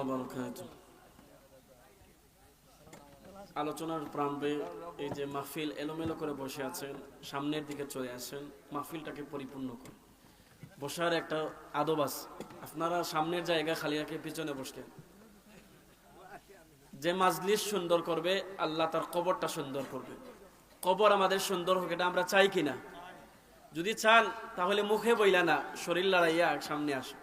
وبركاته আলোচনার প্রারম্ভে এই যে মাহফিল এলোমেলো করে বসে আছেন, সামনের দিকে চলে আসেন, মাহফিলটাকে পরিপূর্ণ করুন। বসার একটা আদব আছে, আপনারা সামনের জায়গা খালি রেখে পিছনে বসলেন। যে মাজলিস সুন্দর করবে আল্লাহ তার কবরটা সুন্দর করবে। কবর আমাদের সুন্দর হোক, এটা আমরা চাই কিনা? যদি চান তাহলে মুখে বইলা না, শরীর লড়াইয়া সামনে আসো।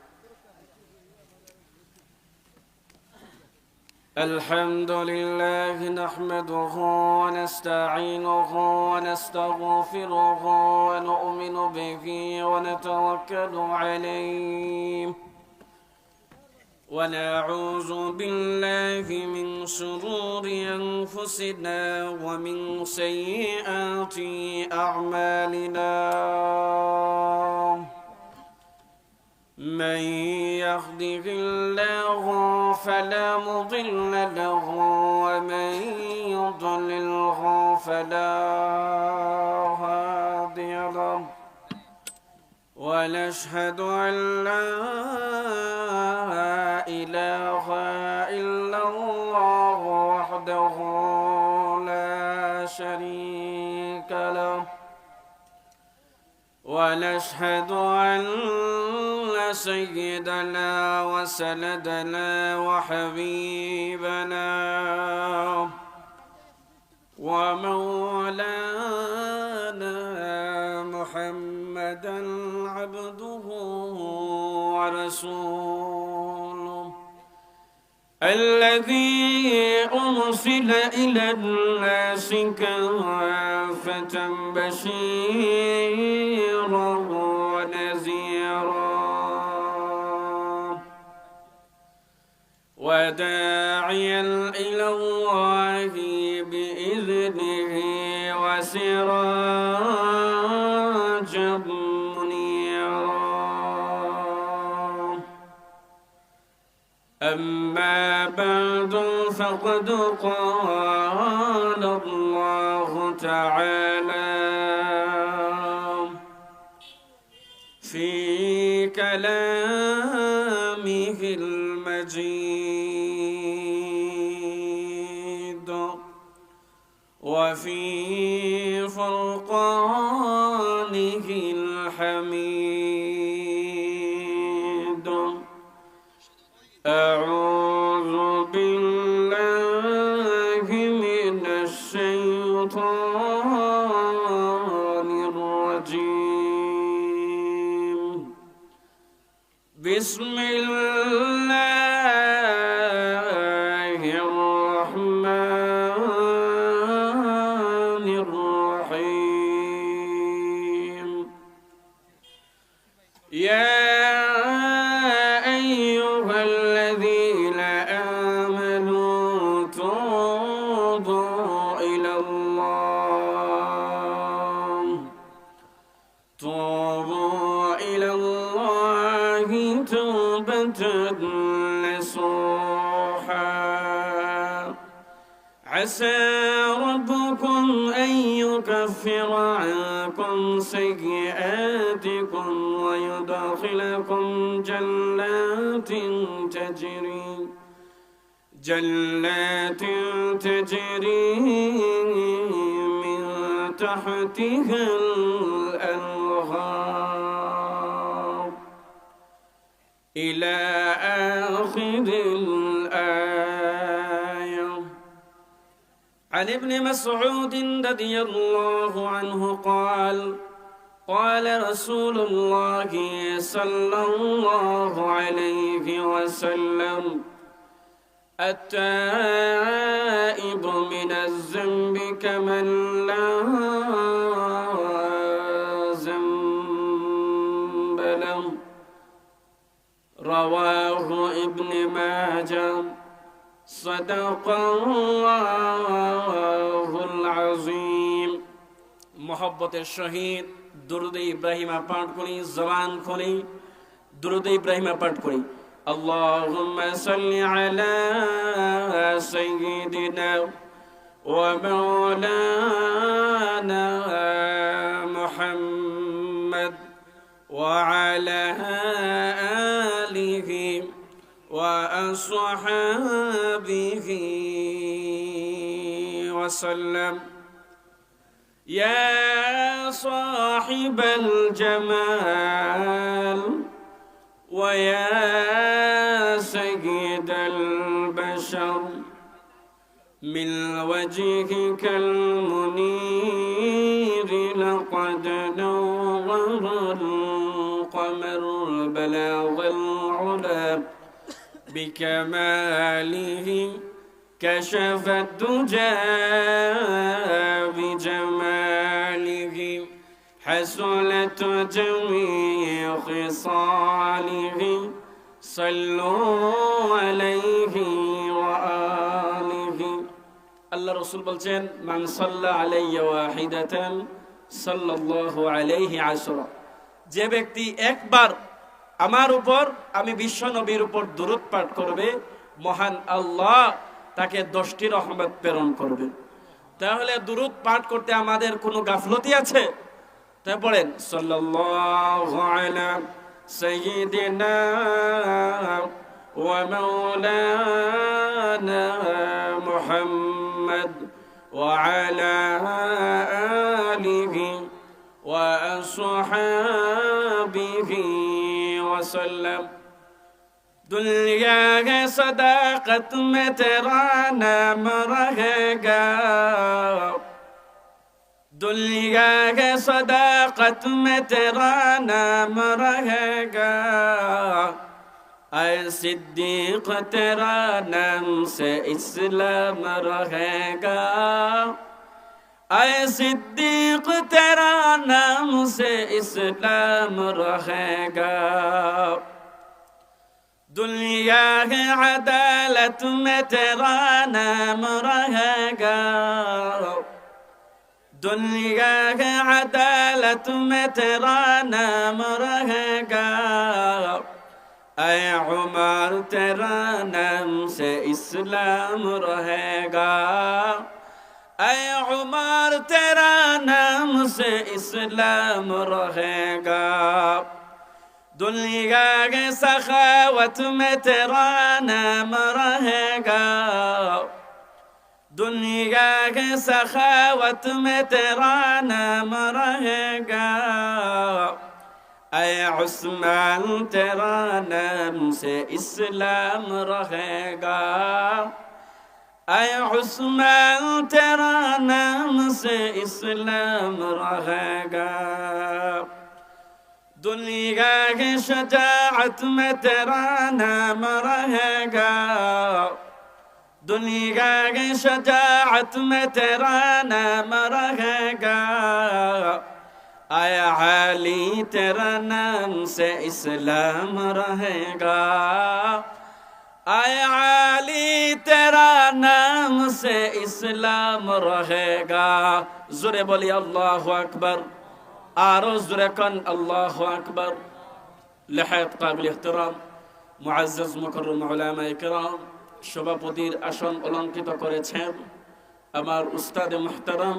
الحمد لله نحمده ونستعينه ونستغفره ونؤمن به ونتوكل عليه ونعوذ بالله من شرور أنفسنا ومن سيئات أعمالنا من يهده الله فلا مضل له ومن يضلله فلا هادي له ونشهد أن لا إله إلا الله وحده لا شريك له ونشهد أن سيدنا وسندنا وحبيبنا ومولانا محمدا عبده ورسوله الذي أرسل إلى الناس كافة بشيرا ونذيرا وداعيا إلى الله بإذنه وسراجا منيرا. أما بعد فقد قال الله تعالى في كلامه المجيد وفي فرقانه الحميد. أعوذ بالله من الشيطان الرجيم. بسم الله الرحمن الرحيم. يا أيها الذين آمنوا توبوا إلى الله توبة نصوحا عسى ربكم أن يكفر عنكم سيئاتكم ويدخلكم جنات تجري من تحتها الأنهار إلى آخر الآية. عن ابن مسعود رضي الله عنه قال قال رسول الله صلى الله عليه وسلم التائب من الذنب كمن لا ذنب له. رواه ابن ماجه. صدق الله العظيم. محبت الشهيد درود ইব্রাহিম পাঠ করি, জবান খুলি درود ইব্রাহিম পাঠ করি। اللهم صل على سيدنا ومولانا محمد وعلى آله وأصحابه وصحابه وسلم. يا صاحب الجمال ويا سيد البشر من وجهك المنير لقد نور القمر بلاغ العلا بكماله كشف الدجى بجماله حسنت جميع خصاله صلوا عليه وآله. আল্লাহ রাসূল বলছেন মান সাল্লা আলাইয়া ওয়াহিদাতান সাল্লাল্লাহু আলাইহি আশরা, যে ব্যক্তি একবার আমার উপর আমি বিশ্ব নবীর উপর দুরূদ পাঠ করবে মহান আল্লাহ তাকে 10টি রহমত প্রেরণ করবে। তাহলে দুরূদ পাঠ করতে আমাদের কোনো গাফলতি আছে? তাই পড়েন সাল্লাল্লাহু আলা সাইয়্যিদিনা ওয়া মাওলানা মুহাম্মদ ওয়া আলা আলিহি ওয়া আসহাবিহি ওয়া সাল্লাম। दुनिया है सदाकत में तेरा नाम रहेगा, दुनिया है सदाकत में तेरा नाम रहेगा, ऐ सिद्दीक तेरा नाम से इस्लाम रहेगा, ऐ सिद्दीक तेरा नाम से इस्लाम रहेगा। दुनिया है अदालत में तेरा नाम रहेगा, दुनिया है अदालत में तेरा नाम रहेगा, ऐ उमर तेरा नाम से इस्लाम रहेगा, ऐ उमर तेरा नाम से इस्लाम रहेगा। दुनिया के सखावत में तेरा नाम रहेगा, दुनिया के सखावत में तेरा नाम रहेगा, ऐ उस्मान तेरा नाम से इस्लाम रहेगा, ऐ उस्मान तेरा नाम से इस्लाम रहेगा। दुनिया के शजाअत में तेरा नाम रहेगा, दुनिया के शजाअत में तेरा नाम रहेगा, आया अली तेरा नाम से इस्लाम रहेगा, आया अली तेरा नाम से इस्लाम रहेगा। जोरे बोली अल्लाहु अकबर, आरो जोरे कन अल्लाहु अकबर। लेहात काबिल इहतराम मुअज्जज मुकर्रम उलामाए किराम, সভাপতির আসন অলঙ্কিত করেছেন আমার উস্তাদে মুহতারাম।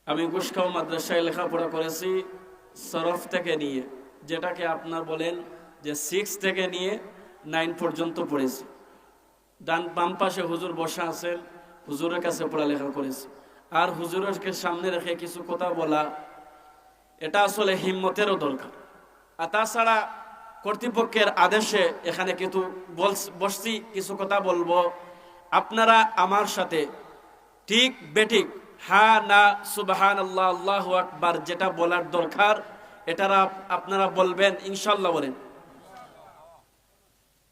আমি গুশখাও মাদ্রাসায় লেখাপড়া করেছি সরফ থেকে নিয়ে, যেটাকে আপনার বলেন যে 6 থেকে নিয়ে 9 পর্যন্ত পড়েছি। ডান বাম পাশে হুজুর বসা আছেন, হুজুরের কাছে পড়ালেখা করেছি। আর হুজুরকে সামনে রেখে কিছু কথা বলা, এটা আসলে হিম্মতেরও দরকার। আর তাছাড়া কর্তৃপক্ষের আদেশে এখানে কিন্তু বসছি, কিছু কথা বলবো। আপনারা আমার সাথে ঠিক বেঠিক, হ্যাঁ না, সুবহানাল্লাহ, আল্লাহু আকবার যেটা বলার দরকার এটা আপনারা বলবেন ইনশাআল্লাহ। বলেন।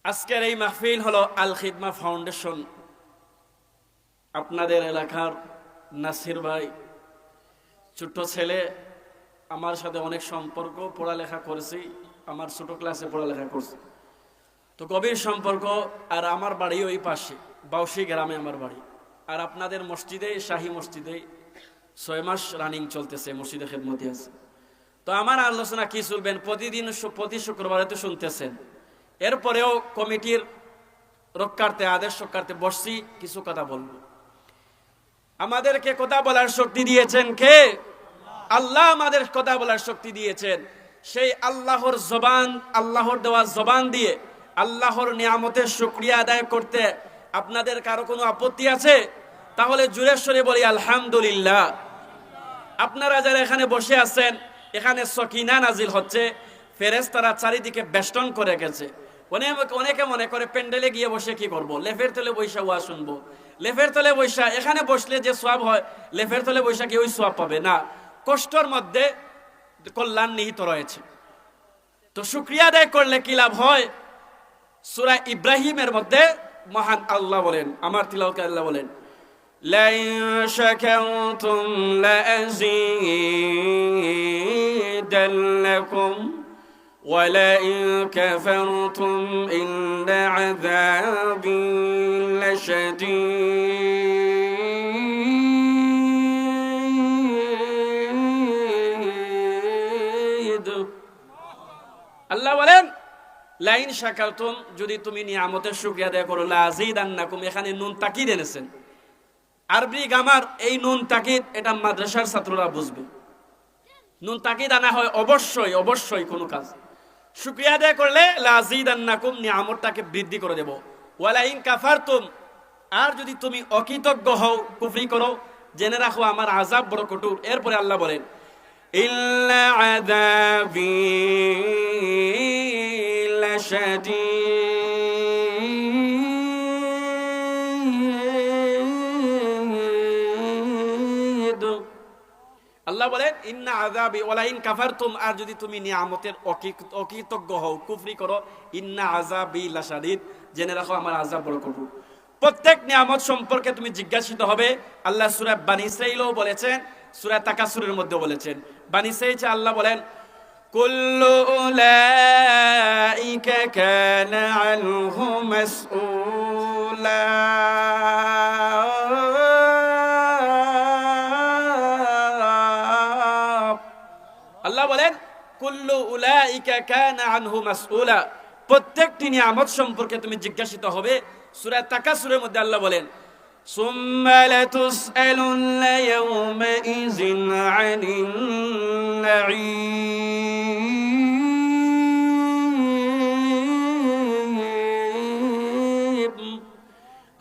আজকের এই মাহফিল হলো আল খিদমা ফাউন্ডেশন। আপনাদের এলাকার নাসির ভাই, ছোট ছেলে, আমার সাথে অনেক সম্পর্ক, পড়ালেখা করেছি, আমার ছোট ক্লাসে পড়ালেখা করছি, তো গভীর সম্পর্ক। আর আমার বাড়ি ওই পাশে বাউসি গ্রামে আমার বাড়ি। আর আপনাদের মসজিদে, শাহী মসজিদে 6 মাস রানিং চলতেছে, মসজিদে খেদমতি আছে। তো আমার আলোচনা কি শুনবেন, প্রতিদিন প্রতি শুক্রবারে তো শুনতেছেন। এরপরেও কমিটির রক্ষার্থে, আদেশ রক্ষার্থে বসছি, কিছু কথা বলবো। আমাদেরকে কথা বলার শক্তি দিয়েছেন কে? আল্লাহ আমাদের কথা বলার শক্তি দিয়েছেন। সেই আল্লাহর জবান, আল্লাহর দেওয়া জবান দিয়ে আল্লাহর নিয়ামতের শুকরিয়া আদায় করতে আপনাদের কারো কোনো আপত্তি আছে? তাহলে জোরে সোরে বলি আলহামদুলিল্লাহ। আপনারা যারা এখানে বসে আছেন, এখানে সকিনা নাজিল হচ্ছে, ফেরেশতারা চারিদিকে বেষ্টন করে গেছে। অনেকে মনে করে প্যান্ডেলে গিয়ে বসে কি করব, লেফের তলে বৈশা ওয়াজ শুনবো। লেফের তলে বৈশা এখানে বসলে যে সোয়াব হয়, লেফের তলে বৈশা কি ওই সোয়াব পাবে না। কষ্টর মধ্যে কল্যাণ নিহিত রয়েছে। তো শুকরিয়া আদায় করলে কি লাভ হয়? সূরা ইব্রাহিমের মধ্যে মহান আল্লাহ বলেন, আমার তিলাওয়াত আল্লাহ বলেন, লাইন শাকারতুম লাযীদান্নাকুম ওয়া লাইন কাফারতুম ইন্না আযাবি লাশাদীদ। আল্লাহ বলেন লাইন শাকারতুম, যদি তুমি নিয়ামতের শুকরিয়া আদায় করো, লাযীদান্নাকুম, এখানে নুন তাকিদ এনেছেন। আরবি গ্রামার এই নুন তাকিদ এটা মাদ্রাসার ছাত্ররা বুঝবে। নুন তাকিদ আনা হয় অবশ্যই অবশ্যই কোনো কাজ। শুকরিয়া আদায় করলে লাযীদান্নাকুম, নিয়ামতটাকে বৃদ্ধি করে দেব। ওয়ালাইন কাফারতুম, আর যদি তুমি অকৃতজ্ঞ হও, কুফরি করো, জেনে রাখো আমার আযাব বড় কঠোর। এরপরে আল্লাহ বলেন ইল্লা আযাবি লাশাদীদ। আল্লাহ বলেন ইন্না আযাবি ওয়ালাইন কাফারতুম, আর যদি তুমি নিয়ামতের অকৃতজ্ঞ হও, কুফরি করো, ইন্না আযাবি লাশাদীদ, জেনে রাখো আমার আযাব বড় কঠোর। প্রত্যেক নিয়ামত সম্পর্কে তুমি জিজ্ঞাসিত হবে। আল্লাহ সূরা বানী ইসরাঈলও বলেছেন, সূরা তাকাসুরের মধ্যে বলেছেন। বানী ইসরাঈল আল্লাহ বলেন কুল্লু উলাইকা কানা আনহু মাসউলা। আল্লাহ বলেন কুল্লু উলাইকা কানা আনহু মাসউলা, প্রত্যেকটি নিয়ামত সম্পর্কে তুমি জিজ্ঞাসিত হবে। সূরা তাকাসুরের মধ্যে আল্লাহ বলেন সুম্মা লাতুসআলুন্না ইয়াওমাইযিন আনিন নাঈম।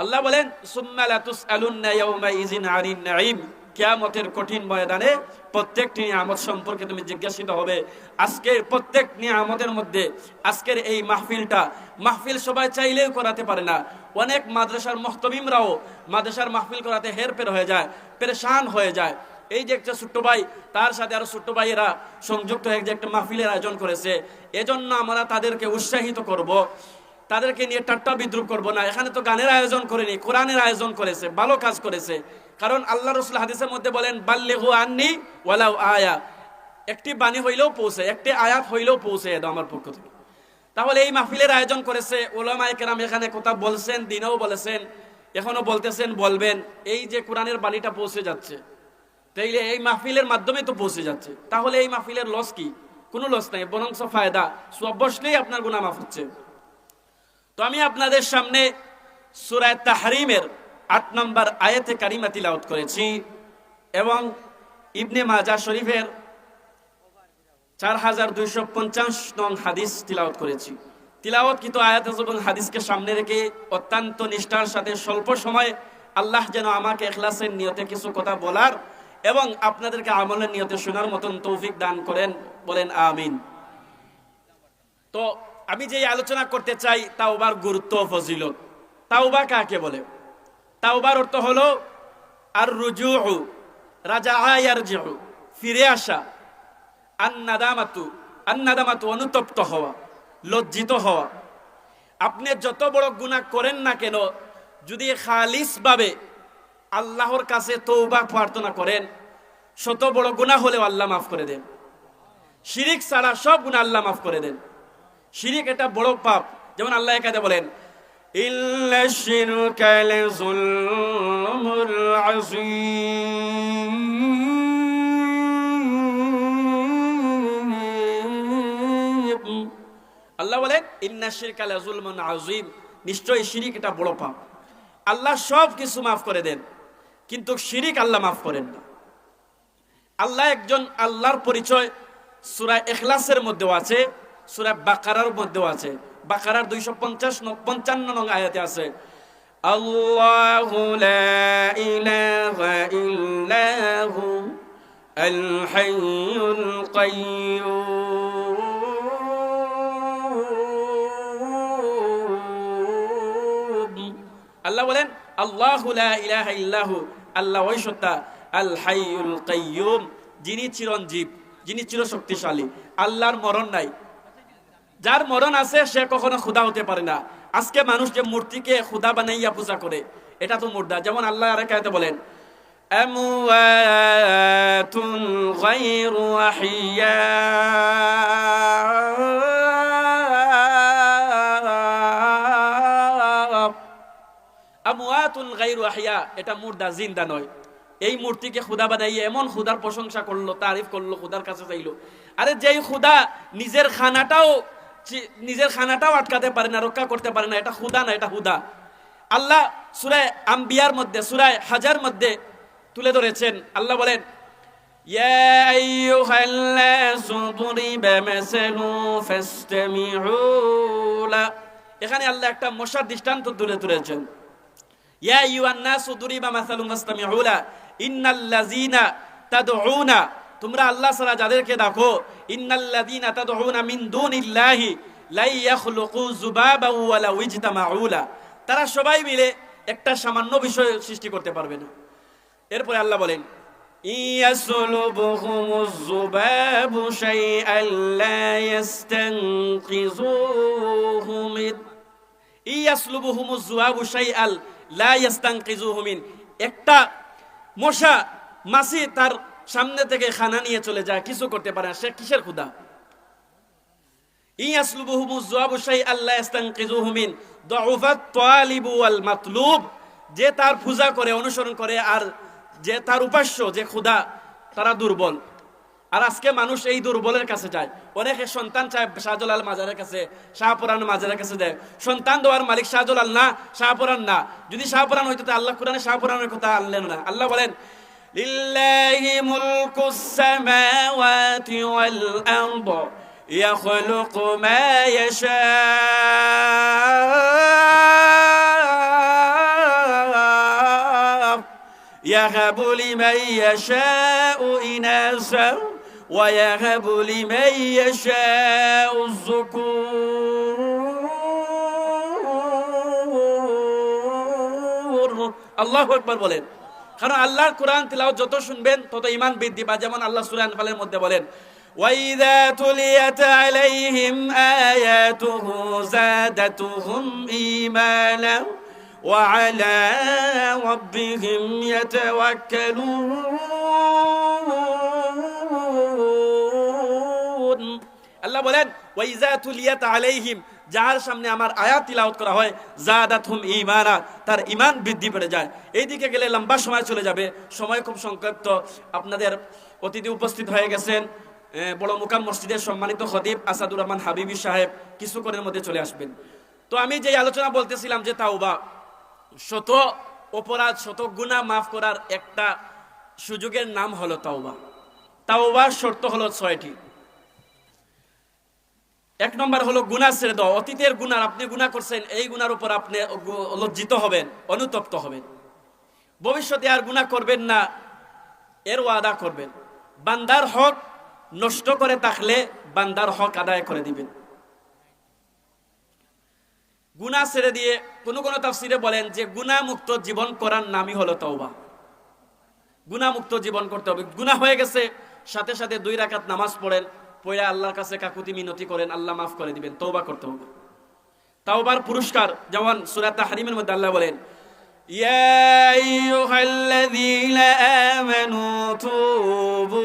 আল্লাহ বলেন সুম্মা লাতুসআলুন্না ইয়াওমাইযিন আনিন নাঈম, কিয়ামতের কঠিন ময়দানে প্রত্যেকটি নিয়ামত সম্পর্কে তুমি জিজ্ঞাসিত হবে। আজকের প্রত্যেক নিয়ামতের মধ্যে আজকের এই মাহফিল সবাই চাইলেও করাতে পারে না। অনেক মাদ্রাসার মুহতামিমরাও মাদ্রাসার মাহফিল করাতে হেরফের হয়ে যায়, পেরেশান হয়ে যায়। এই যে একটা ছোট্ট ভাই, তার সাথে আরো ছোট্ট ভাইয়েরা সংযুক্ত হয়ে যে একটা মাহফিলের আয়োজন করেছে, এজন্য আমরা তাদেরকে উৎসাহিত করব, তাদেরকে নিয়ে ঠাট্টা বিদ্রুপ করব না। এখানে তো গানের আয়োজন করেনি, কোরআনের আয়োজন করেছে, ভালো কাজ করেছে। কারণ আল্লাহ রাসূল হাদিসের মধ্যে বলেন বাল্লিগু আন্নি ওয়ালাউ আয়া, একটি বাণী হইলেও পৌঁছে, একটি আয়াত হইলেও পৌঁছে দাও আমার পক্ষ থেকে। তাহলে এই মাহফিলের আয়োজন করেছে, উলামায়ে কেরাম এখানে কথা বলছেন, দিনেও বলেছেন, এখনো বলতেছেন, বলবেন। এই যে কোরআনের বাণীটা পৌঁছে যাচ্ছে, তাইলে এই মাহফিলের মাধ্যমে তো পৌঁছে যাচ্ছে। তাহলে এই মাহফিলের লস কি? কোনো লস নাই, বরং ফায়দা। সব বসলেই আপনার গুনাহ মাফ হচ্ছে। তো আমি আপনাদের সামনে সূরা তাহরিমের ৮ নম্বর আয়াতে কারিমা তিলাওয়াত করেছি এবং ইবনে মাজাহ শরীফের 4250 নং হাদিস তিলাওয়াত করেছি। তিলাওয়াতকৃত আয়াত এবং হাদিসকে সামনে রেখে অত্যন্ত নিষ্ঠার সাথে স্বল্প সময় আল্লাহ যেন আমাকে ইখলাসের নিয়তে কিছু কথা বলার এবং আপনাদেরকে আমলের নিয়তে শোনার মতন তৌফিক দান করেন, বলেন আমিন। তো আমি যে আলোচনা করতে চাই তাওবার গুরুত্ব ও ফজিলত। তাওবা কাকে বলে? তাওবার অর্থ হলো আর রুজুউ, রাজাআ ইয়ারজিউ, ফিরে আসা। আন্নাদামাতু অনুতপ্ত হওয়া, লজ্জিত হওয়া। আপনি যত বড় গুনাহ করেন না কেন, যদি খালিস ভাবে আল্লাহর কাছে তওবা প্রার্থনা করেন, শত বড় গুনাহ হলেও আল্লাহ মাফ করে দেন। শিরিক ছাড়া সব গুনাহ আল্লাহ মাফ করে দেন। শিরিক এটা বড় পাপ। যেমন আল্লাহ একাদে বলেন ইল্লা শিরকা লাযুলমুল আযীম। আল্লাহ বলেন ইন্না শিরকা লাযুলমুন আযীম, নিশ্চয়ই শিরিক এটা বড় পাপ। আল্লাহ সব কিছু মাফ করে দেন, কিন্তু শিরিক আল্লাহ মাফ করেন না। আল্লাহ একজন, আল্লাহর পরিচয় সূরা ইখলাসের মধ্যেও আছে, সূরা বাকারার মধ্যেও আছে। বাকারার 255 নং আয়াতে আছে, আল্লাহু লা ইলাহা ইল্লাহু আল হাইয়ুল কাইয়্যুম। আল্লাহ বলেন আল্লাহু লা ইলাহা ইল্লাহু, আল্লাহ ওই সত্তা, আল হাইয়ুল কাইয়্যুম, যিনি চিরঞ্জীব, যিনি চিরশক্তিশালী। আল্লাহর মরণ নাই, যার মরণ আছে সে কখনো খোদা হতে পারে না। আজকে মানুষ যে মূর্তিকে খোদা বানাইয়া পূজা করে, এটা তো মুর্দা। যেমন আল্লাহ আরেক আয়াতে বলেন আমওয়াতুন গায়রু আহিয়া, আমওয়াতুন গায়রু আহিয়া, এটা মুর্দা, জিন্দা নয়। এই মূর্তিকে খুদা বানাইয়ে এমন খুদার প্রশংসা করলো, তারিফ করলো, খুদার কাছে চাইলো। আরে যেই খুদা নিজের খানাটাও আটকাতে পারে না, রক্ষা করতে পারে না, এটা খুদা না, এটা হুদা। আল্লাহ সূরা আম্বিয়ার মধ্যে, সূরা হাজার মধ্যে তুলে ধরেছেন। আল্লাহ বলেন ইয়া আইয়ুহাল্লাযু দুরিবা মাসালু ফাসতামিউ লা, এখানে আল্লাহ একটা মশার দৃষ্টান্ত তুলে ধরেছেন। ইয়া আইয়ুহান নাসু দুরিবা মাসালু ফাসতামিউ লা ইন্নাল্লাযীনা তাদউনা, তোমরা আল্লাহ ছাড়া যাদেরকে ডাকো, ইন্নাল্লাযীনা তাদউনা মিন দুনিল্লাহি লা ইয়াখলুকু যুবাবান ওয়ালা ইজতামাউ লা, তারা সবাই মিলে একটা সামান্য বিষয় সৃষ্টি করতে পারবে না। এরপরে আল্লাহ বলেন ইয়াসলুবুহুমুজ যুবাবু শাইআন লা ইস্তানকিযুহু মিন, ইয়াসলুবুহুমুজ যুবাবু শাইআন লা ইস্তানকিযুহু মিন, একটা মশা মাছি তার সামনে থেকে খানা নিয়ে চলে যায়, কিছু করতে পারে না, সে কিসের খুদা? ইয়াসলুবুহুমুজ যুবাবু শাইআন লা ইস্তানকিযুহু মিন দুআফাত তালিবু ওয়াল মাতলুব, যে তার পূজা করে, অনুসরণ করে, আর যে তার উপাস্য, যে খুদা, তারা দুর্বল। আর আজকে মানুষ এই দুর্বলের কাছে যায়। অনেকে সন্তান চায় শাহজালাল মাজারের কাছে, শাহপুরান মাজারের কাছে দেয়। সন্তান দেওয়ার মালিক শাহজালাল না, শাহপুরান না। যদি শাহপুরান হইতো তো আল্লাহ কোরআনে শাহপুরানের কথা আনলেন না। আল্লাহ বলেন লিল্লাহি মুলকুস সামাওয়াতি ওয়াল আরদ ইয়াখলুকু মা ইয়াশা ইয়াহাবু লিমান ইয়াশাউ ইনাসা ওয়া ইয়াহাবু লিমান ইয়াশাউ যুকুর। আল্লাহু আকবার বলেন। কারণ আল্লাহর কোরআন তিলাওয়াত যত শুনবেন তত ঈমান বৃদ্ধি পায়। যেমন আল্লাহ সূরা আনফালের মধ্যে বলেন وَإِذَا تُلِيَتْ عَلَيْهِمْ آيَاتُهُ زَادَتْهُمْ إِيمَانًا وَعَلَى رَبِّهِمْ يَتَوَكَّلُونَ। আল্লাহ বলেন وَإِذَا تُلِيَتْ عَلَيْهِمْ, যার সামনে আমার আয়াত তিলাওয়াত করা হয়, জাদাতহুম ঈমানা, তার ঈমান বৃদ্ধি পেয়ে যায়। এইদিকে গেলে লম্বা সময় চলে যাবে, সময় খুব সংক্ষিপ্ত। আপনাদের অতিথি উপস্থিত হয়ে গেছেন, বড় মুকাম মসজিদের সম্মানিত খতিব আসাদুর রহমান হাবিবি সাহেব কিছুক্ষণের মধ্যে চলে আসবেন। তো আমি যে আলোচনা বলতেছিলাম যে তাওবা, শত অপরাধ, শত গুনাহ মাফ করার একটা সুযোগের নাম হলো তাওবা। তাওবার শর্ত হলো 6টি। 1 নম্বর হলো গুনাহ ছেড়ে দাও। অতীতের গুনাহ, আপনি গুনাহ করছেন, এই গুনার উপর আপনি লজ্জিত হবেন, অনুতপ্ত হবেন। ভবিষ্যতে আর গুনাহ করবেন না এর ওয়াদা করবেন। বান্দার হক নষ্ট করে থাকলে বান্দার হক আদায় করে দিবেন। গুনাহ ছেড়ে দিয়ে কোন কোন তাফসিরে বলেন যে গুনাহ মুক্ত জীবন করার নামই হলো তওবা। গুনাহ মুক্ত জীবন করতে হবে। গুনাহ হয়ে গেছে, সাথে সাথে 2 রাকাত নামাজ পড়েন, পড়ে আল্লাহর কাছে কাকুতি মিনতি করেন, আল্লাহ মাফ করে দিবেন। তওবা করতে হবে। তাওবার পুরস্কার যেমন সূরা তাহরিমের মধ্যে আল্লাহ বলেন ইয়া আইয়ুহাল্লাযীনা আমানু তুবু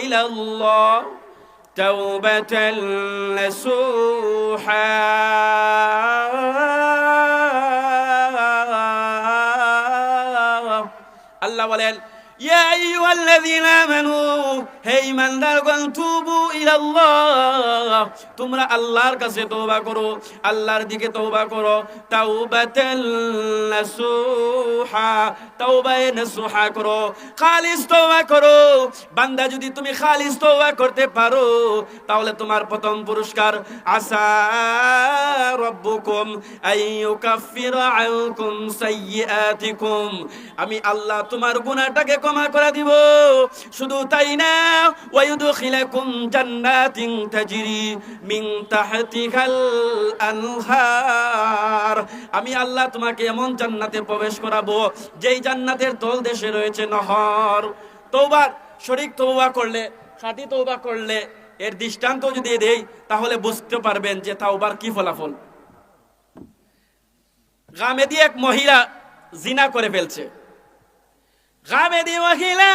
ইলাল্লাহ তাওবাতান নাসুহা। আল্লাহ বলেন ইয়া আইয়ুহাল্লাযীনা আমানু, হে ঈমানদারগণ, তুবু ইলাল্লাহ, তোমরা আল্লাহর কাছে তওবা করো, আল্লাহর দিকে তওবা করো, তাওবাতান নাসুহা, তাওবায়ে নাসুহা করো, খালিস তওবা করো। বান্দা, যদি তুমি খালিস তওবা করতে পারো তাহলে তোমার প্রথম পুরস্কার, আসা রাব্বুকুম আইয়ুকাফিরা আনকুম সাইয়্যাতিকুম, আমি আল্লাহ তোমার গুনাহটাকে ক্ষমা করে দিব। শুধু তাই না, ওয়ায়ুদখিলাকুম জান্নাতিন তাজরি মিন তাহতিহাল আনহার, আমি আল্লাহ তোমাকে এমন জান্নাতে প্রবেশ করাবো যেই জান্নাতের তলদেশে রয়েছে নহর। তওবা, শরীক তওবা করলে, খাঁটি তওবা করলে এর দৃষ্টান্ত যদি দেই তাহলে বুঝতে পারবেন যে তাওবার কি ফলাফল। গামেদি এক মহিলা জিনা করে ফেলছে। গামেদি মহিলা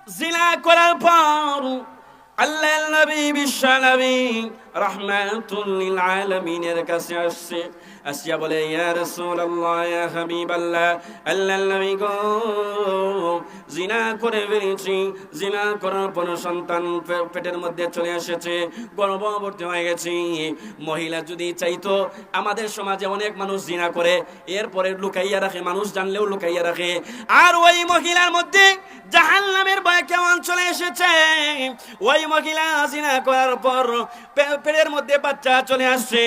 জিনা করার পর আল্লাহর নবী, বিশ্ব নবী রাহমাতুল লিল আলামিনের কাছে আসছে। আসিয়া বলে, ইয়া রাসূলুল্লাহ, ইয়া হাবিবাল্লাহ, আল্লাহর নবী গো, জিনা করে ফেলেছি, জিনা করার পর সন্তান পেটের মধ্যে চলে এসেছে, গর্ভবতী হয়ে গেছি। মহিলা যদি চাইতো, আমাদের সমাজে অনেক মানুষ জিনা করে এরপরে লুকাইয়া রাখে, মানুষ জানলেও লুকাইয়া রাখে, আর ওই মহিলার মধ্যে জাহান্নামের ভয় কেমন চলে এসেছে। ওই মহিলা জিনা করার পর পেটের মধ্যে বাচ্চা চলে আসছে।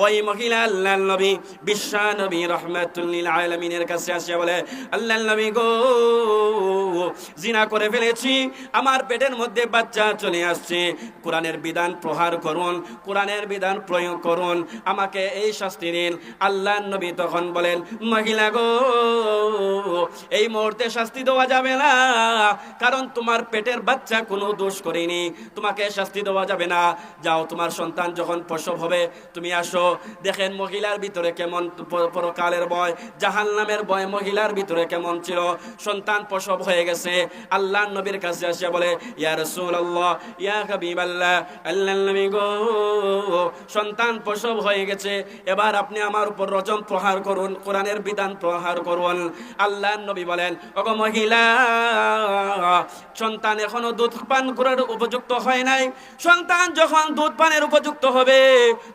ওই মহিলা আল্লাহর নবী, বিশ্ব নবী রাহমাতুল লিল আলামিনের কাছে আসিয়া বলে, আল্লাহর নবী গো, জিনা করে ফেলেছি, আমার পেটের মধ্যে বাচ্চা চলে আসছে, কোরআনের বিধান প্রহার করুন, কোরআনের বিধান প্রয়োগ করুন, আমাকে এই শাস্তি দিন। আল্লাহর নবী তখন বলেন, মহিলা গো, এই মুহূর্তে শাস্তি দেওয়া যাবে না, কারণ তোমার পেটের বাচ্চা কোনো দোষ করেনি, তোমাকে শাস্তি দেওয়া যাবে না। যাও, তোমার সন্তান যখন প্রসব হবে তুমি আসো। দেখেন মহিলার ভিতরে কেমন পরকালের ভয়, জাহান্নামের ভয় মহিলার ভিতরে কেমন ছিল। সন্তান প্রসব হয়ে গেছে, আল্লাহর নবীর কাছে আসিয়া বলে, ইয়া রাসূলুল্লাহ, ইয়া হাবিবাল্লাহ, আল্লাহর নবী গো, সন্তান প্রসব হয়ে গেছে, এবার আপনি আমার উপর রজম প্রহার করুন, কোরআনের বিধান প্রহার করুন। আল্লাহর নবী বলেন, ওগো মহিলা, সন্তান এখনো দুধ পান করার উপযুক্ত হয় নাই, সন্তান যখন দুধ পানের উপযুক্ত হবে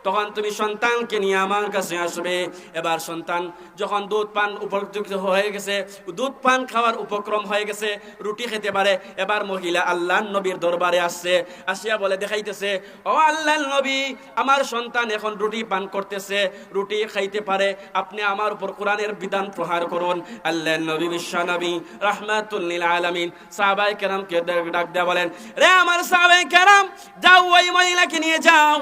তখন তুমি সন্তানকে নিয়ে আমার কাছে আসবে। এবার সন্তান যখন দুধ পান উপযুক্ত হয়ে গেছে, দুধ পান খাওয়ার উপক্রম হয়ে গেছে, রুটি খেতে পারে, এবার মহিলা আল্লাহর নবীর দরবারে আসছে। আসিয়া বলে, দেখাইতেছে, ও আল্লাহর নবী, আমার সন্তান এখন রুটি পান করতেছে, রুটি খাইতে পারে, আপনি আমার উপর কোরআনের বিধান প্রহার করুন। আল্লাহর নবী, বিশ্ব নবী রাহমাতুল লিল আলামিন সাহাবায়ে কেরামকে ডাক দেয়া বলেন, রে আমার সাহাবায়ে কেরাম, যাও ওই মহিলাকে নিয়ে যাও,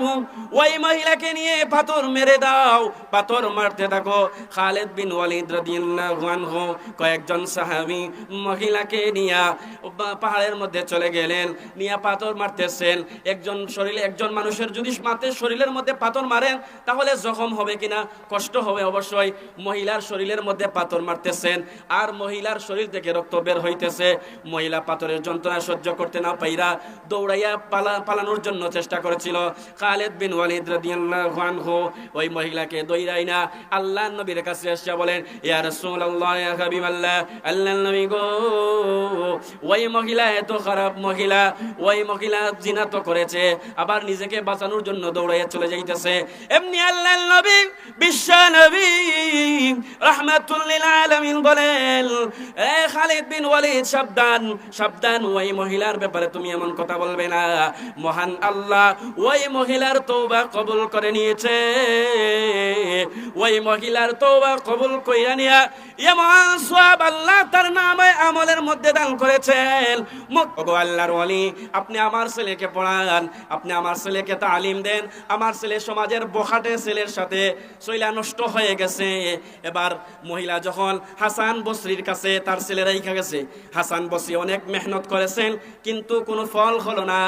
ওই মহিলাকে নিয়ে পাথর মেরে দাও, পাথর মারতে থাকো। খালিদ বিন ওয়ালিদ রাদিয়াল্লাহু আনহু কয়েকজন সাহাবী মহিলাকে নিয়ে পাহাড়ের মধ্যে চলে গেলেন, নিয়ে পাথর মারতেছেন। একজন মানুষের যদি মাথার শরীরের মধ্যে পাথর মারেন তাহলে জখম হবে কিনা, কষ্ট হবে অবশ্যই। মহিলার শরীরের মধ্যে পাথর মারতেছেন আর মহিলার শরীর থেকে রক্ত বের হইতেছে। মহিলা পাথরের যন্ত্রণা সহ্য করতে না পাইরা দৌড়াইয়া পালানোর জন্য চেষ্টা করেছিল। খালিদ বিন ওয়ালিদ রাদিয়াল্লাহু আনহু ওই মহিলাকে দৌড়াই না আল্লাহর নবীর কাছে এসে বলেন, ইয়া রাসূলুল্লাহ, ইয়া হাবিবাল্লাহ, আল্লাহর নবী গো, ওই মহিলা এত খারাপ মহিলা, ওই মহিলা জিনা তো করেছে, আবার নিজেকে বাঁচানোর জন্য দৌড়াইয়া চলে যাইতেছে। এমনি আল্লাহর নবী, বিশ্ব নবী রাহমাতুল লিল আলামিন বলেন, এ খালিদ বিন ওয়ালিদ, সাবধান, সাবধান, ওই মহিলার ব্যাপারে তুমি এমন কথা বলবে না। মহান আল্লাহ ওই মহিলার তওবা কবুল করে নিয়েছে। ওই মহিলার তওবা কবুল কইরা নিয়া এমন সওয়াব আল্লাহ তার নামে আমলের মধ্যে দান করেছেন। ওগো আল্লাহর ওয়ালি, আপনি আমার ছেলেকে পড়ান, আপনি আমার ছেলেকে তালিম দেন। আমার ছেলে সমাজের বখাটে ছেলের সাথে চইলা নষ্ট হয়ে গেছে। এবার মহিলা যখন হাসান বসরির কাছে তার ছেলে রাইখা গেছে, হাসান বসরি অনেক মেহনত করেছেন কিন্তু কোনো ফল হলো না,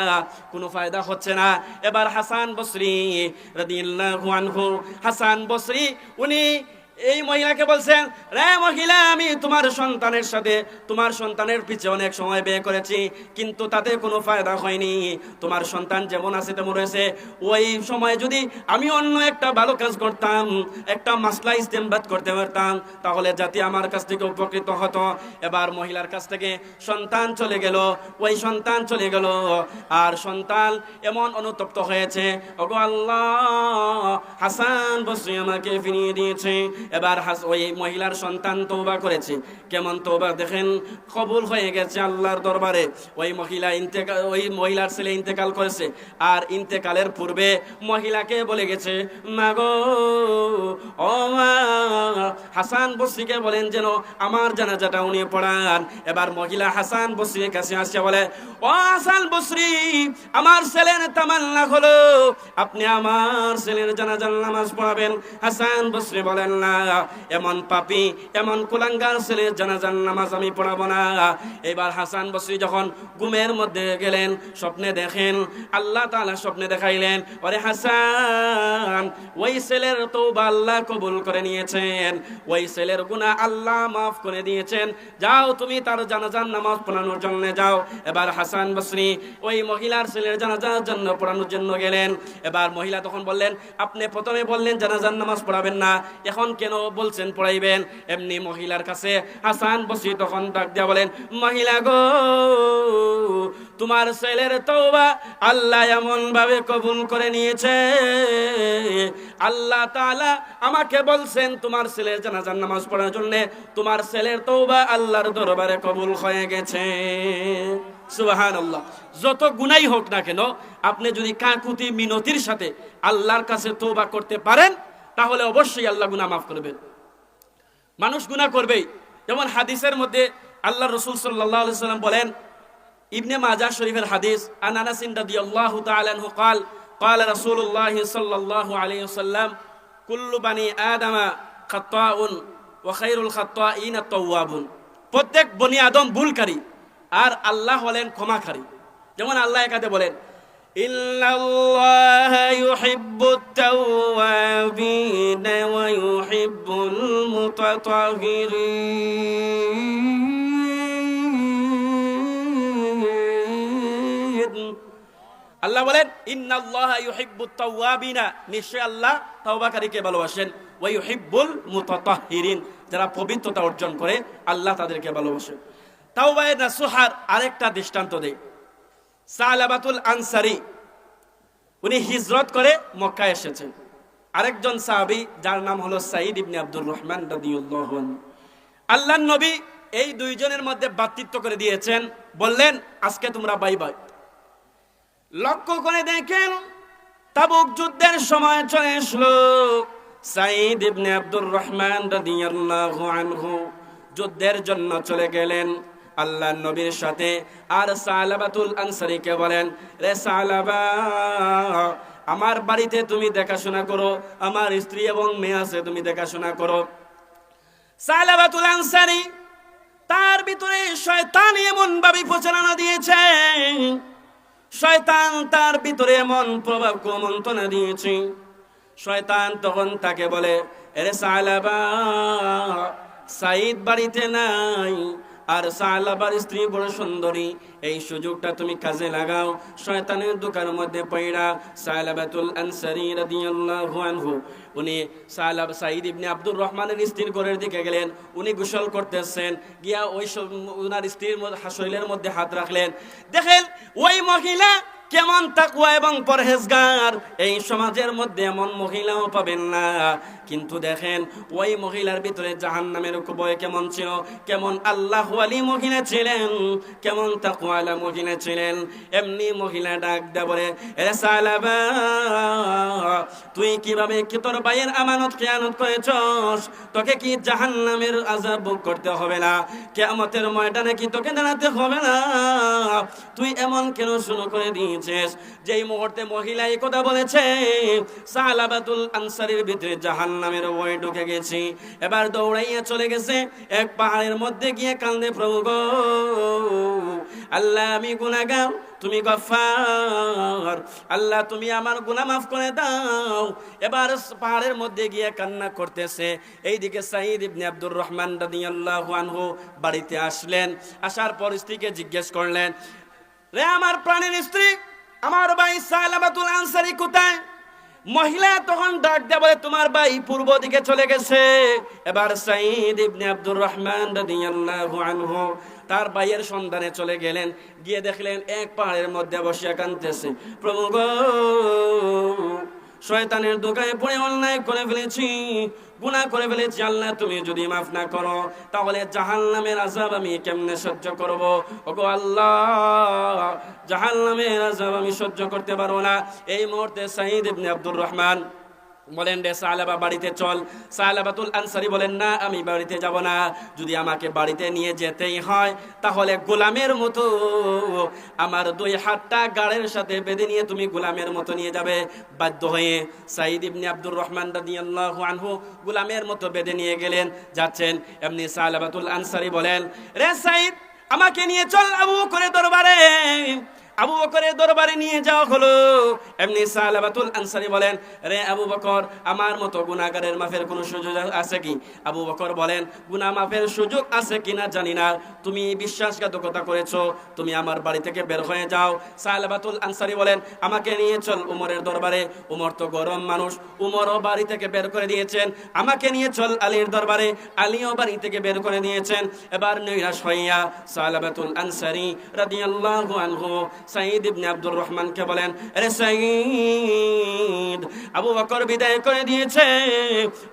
কোনো ফায়দা হচ্ছে না। এবার হাসান বসরি রাদিয়াল্লাহু আনহু, হাসান বসরি উনি এই মহিলাকে বলছেন, রে মহিলা, আমি তোমার সন্তানের সাথে তোমার সন্তানের পিছে অনেক সময় ব্যয় করেছি, কিন্তু তাতে কোনো ফায়দা হয়নি। তোমার সন্তান যেমন আছে তেমন রয়েছে। ওই সময় যদি আমি অন্য একটা ভালো কাজ করতাম, একটা মাসলা ইস্তেমবাদ করতে পারতাম, তাহলে জাতি আমার কাছ থেকে উপকৃত হতো। এবার মহিলার কাছ থেকে সন্তান চলে গেল, ওই সন্তান চলে গেল, আর সন্তান এমন অনুতপ্ত হয়েছে, ওগো আল্লাহ, হাসান বসরি আমাকে ফিরিয়ে দিয়েছে। এবার ওই মহিলার সন্তান তওবা করেছে। কেমন তওবা দেখেন, কবুল হয়ে গেছে আল্লাহর দরবারে। ওই মহিলার ছেলে ইন্তেকাল করেছে, আর ইন্তেকালের পূর্বে মহিলাকে বলে গেছে, মা গো, ও মা, হাসান বসরিকে বলেন যেন আমার জানাজাটা উনি পড়ান। এবার মহিলা হাসান বসরির কাছে আসছে, বলে, ও হাসান বসরি, আমার ছেলের তামান্না হলো আপনি আমার ছেলের জানাজার নামাজ পড়াবেন। হাসান বসরি বলেন, না, এমন পাপী, এমন কুলাঙ্গার ছেলের জানাজার নামাজ আমি পড়াবো না। এবার হাসান বসরি যখন ঘুমের মধ্যে গেলেন, স্বপ্নে দেখেন, আল্লাহ তাআলা স্বপ্নে দেখাইলেন, ওরে হাসান, ওই ছেলের তওবা আল্লাহ কবুল করে নিয়েছেন, ওই ছেলের গুনাহ আল্লাহ মাফ করে দিয়েছেন, যাও তুমি তার জানাজার নামাজ পড়ানোর জন্য যাও। এবার হাসান বসরি ওই মহিলার ছেলের জানাজার জন্য পড়ানোর জন্য গেলেন। এবার মহিলা তখন বললেন, আপনি প্রথমে বললেন জানাজার নামাজ পড়াবেন না, এখন কেন বলছেন পড়াইবেন? এমনি মহিলার কাছে হাসান বসরি তখন ডাক দিয়া বলেন, মহিলা গো, তোমার ছেলের তওবা আল্লাহ এমন ভাবে কবুল করে নিয়েছে, আল্লাহ তাআলা আমাকে বলছেন তোমার ছেলের জানাজার নামাজ পড়ার জন্য, তোমার ছেলের তওবা আল্লাহর দরবারে কবুল হয়ে গেছে। সুবহানাল্লাহ। যত গুনাই হোক না কেন, আপনি যদি কাকুতি মিনতির সাথে আল্লাহর কাছে তওবা করতে পারেন, তাহলে অবশ্যই আল্লাহ গুনাহ মাফ করবেন। মানুষ গুনাহ করবেই, যেমন হাদিসের মধ্যে আল্লাহ রাসূল সাল্লাল্লাহু আলাইহি ওয়াসাল্লাম বলেন, ইবনে মাজাহ শরীফের হাদিস, আন আনাস রাদিয়াল্লাহু তাআলা আনহু قال قال رسول الله صلى الله عليه وسلم كل بني آدم خطاء وخير الخطائين التوابون। প্রত্যেক বনি আদম ভুলকারী, আর আল্লাহ হলেন ক্ষমাকারী। যেমন আল্লাহ একাতে বলেন, ইন্নাল্লাহা ইউহিব্বুত তাওয়াবিন ওয়া ইউহিব্বুল মুতাতাহিরিন। আল্লাহ বলেন, ইন্নাল্লাহা ইউহিব্বুত তাওয়াবিনা, নিশ্চয় আল্লাহ তওবাকারীকে ভালোবাসেন, ওয়া ইউহিব্বুল মুতাতাহিরিন, যারা পবিত্রতা অর্জন করে আল্লাহ তাদেরকে ভালোবাসেন। তাওবায়ে নাসুহার আরেকটা দৃষ্টান্ত দেই। সালাবাতুল আনসারী, উনি হিজরত করে মক্কায় এসেছেন। আরেকজন সাহাবী যার নাম হলো সাঈদ ইবনে আব্দুর রহমান রাদিয়াল্লাহু আনহু। আল্লাহর নবী এই দুইজনের মধ্যে ভ্রাতৃত্ব করে দিয়েছেন, বললেন আজকে তোমরা বাই বাই। লক্ষ্য করে দেখেন, তাবুক যুদ্ধের সময় চলে আসলো। সাঈদ ইবনে আব্দুর রহমান রাদিয়াল্লাহু আনহু যুদ্ধের জন্য চলে গেলেন আল্লাহর নবীর সাথে। আর সালাবাতুল আনসারীকে বলেন, রে সালাবা, আমার বাড়িতে তুমি দেখাশোনা করো, আমার স্ত্রী এবং মেয়ে আছে, তুমি দেখাশোনা করো। সালাবাতুল আনসারী, তার ভিতরে শয়তান এমন ভাবে প্রচারণা দিয়েছে, শয়তান তার ভিতরে এমন প্রভাব কুমন্ত্রণা দিয়েছে। শয়তান তখন তাকে বলে, এরে সালাবা, সাঈদ বাড়িতে নাই, আর সালাবার স্ত্রী বড় সুন্দরী, এই সুযোগটা তুমি কাজে লাগাও। শয়তানের দোকানের মধ্যে পয়রা সালাবাতুল আনসারী রাদিয়াল্লাহু আনহু, উনি সাঈদ ইবনে আব্দুর রহমানের স্ত্রীর ঘরের দিকে গেলেন। উনি গোসল করতেছেন, গিয়া ওই ওনার স্ত্রীর শরীরের মধ্যে হাত রাখলেন। দেখেন ওই মহিলা কেমন তাকওয়া এবং পরহেজগার, এই সমাজের মধ্যে এমন মহিলাও পাবেন না। কিন্তু দেখেন ওই মহিলার ভিতরে জাহান্নামের ভয় কেমন ছিল, কেমন আল্লাহু ওয়ালি মহিলা ছিলেন, কেমন তাকওয়ালা মহিলা ছিলেন। এমনি মহিলা ডাক দেয়া বলে, এ সালাবা, তুই কিভাবে কি তোর ভাইয়ের আমানত খেয়ানত করেছস? তোকে কি জাহান্নামের আযাব ভোগ করতে হবে না? কিয়ামতের ময়দানে কি তোকে দাঁড়াতে হবে না? তুই এমন কেন শুরু করে দিয়েছিস? যেই মুহূর্তে মহিলা এই কথা বলেছে, সালাবাতুল আনসারীর ভিতরে জাহান্নাম জাহান্নামের ভয়ে ঢুকে গেছি। এবার দৌড়াইয়া চলে গেছে এক পাহাড়ের মধ্যে গিয়ে কান্দে, প্রভু গো আল্লাহ আমি গুনাহগার, তুমি গফফার, আল্লাহ তুমি আমার গুনাহ মাফ করে দাও। এবার পাহাড়ের মধ্যে গিয়ে কান্না করতেছে। এইদিকে সাঈদ ইবনে আব্দুর রহমান রাদিয়াল্লাহু আনহু বাড়িতে আসলেন। আসার পর স্ত্রীকে জিজ্ঞেস করলেন, রে আমার প্রাণের স্ত্রী, আমার ভাই সালাবাতুল আনসারী কোথায়? মহিলা তখন ডাক দেয়া বলে, তোমার ভাই পূর্ব দিকে চলে গেছে। এবার সাঈদ ইবনে আব্দুর রহমান রাদিয়াল্লাহু আনহু তার ভাইয়ের সন্ধানে চলে গেলেন। গিয়ে দেখলেন এক পাহাড়ের মধ্যে বসিয়া কাঁদতেছে, প্রভু গো শয়তানের দোকানে পড়ে অন্যায় করে ফেলেছি, গুনাহ করে ফেলেছি, আল্লাহ তুমি যদি মাফ না করো তাহলে জাহান্নামের আযাব আমি কেমনে সহ্য করব? ওগো আল্লাহ, জাহান্নামের আযাব আমি সহ্য করতে পারবো না। এই মুহূর্তে সাঈদ ইবনে আব্দুর রহমান বলেন, রে সালাবা বাড়িতে চল। সালাবাতুল আনসারী বলেন, না আমি বাড়িতে যাব না, যদি আমাকে বাড়িতে নিয়ে যেতেই হয় তাহলে গোলামের মতো আমার দুই হাতটা গাড়ের সাথে বেঁধে নিয়ে তুমি গোলামের মতো নিয়ে যাবে। বাধ্য হয়ে সাঈদ ইবনে আব্দুর রহমান রাদিয়াল্লাহু আনহু গোলামের মতো বেঁধে নিয়ে গেলেন। যাচ্ছেন এমনি সালাবাতুল আনসারী বলেন, রে সাঈদ আমাকে নিয়ে চল আবু বকরের দরবারে। আবু বকরের দরবারে নিয়ে যাওয়া হলো। এমনি সালাবাতুল আনসারী বলেন, রে আবু বকর আমার মতো গুনাহগারের মাফের কোনো সুযোগ আছে কি? আবু বকর বলেন, গুনাহ মাফের সুযোগ আছে কিনা জানি না, তুমি বিশ্বাসঘাতকতা করেছো, তুমি আমার বাড়ি থেকে বের হয়ে যাও। সালাবাতুল আনসারী বলেন, আমাকে নিয়ে চল উমরের দরবারে। উমর তো গরম মানুষ, উমরও বাড়ি থেকে বের করে দিয়েছেন। আমাকে নিয়ে চল আলীর দরবারে, আলীও বাড়ি থেকে বের করে দিয়েছেন। এবার নৈরাশ হইয়া সালাবাতুল আনসারী রাদিয়াল্লাহু আনহু সাঈদ ইবনে আব্দুর রহমানকে বলেন, আরে সাঈদ আবু বকর বিদায় করে দিয়েছে,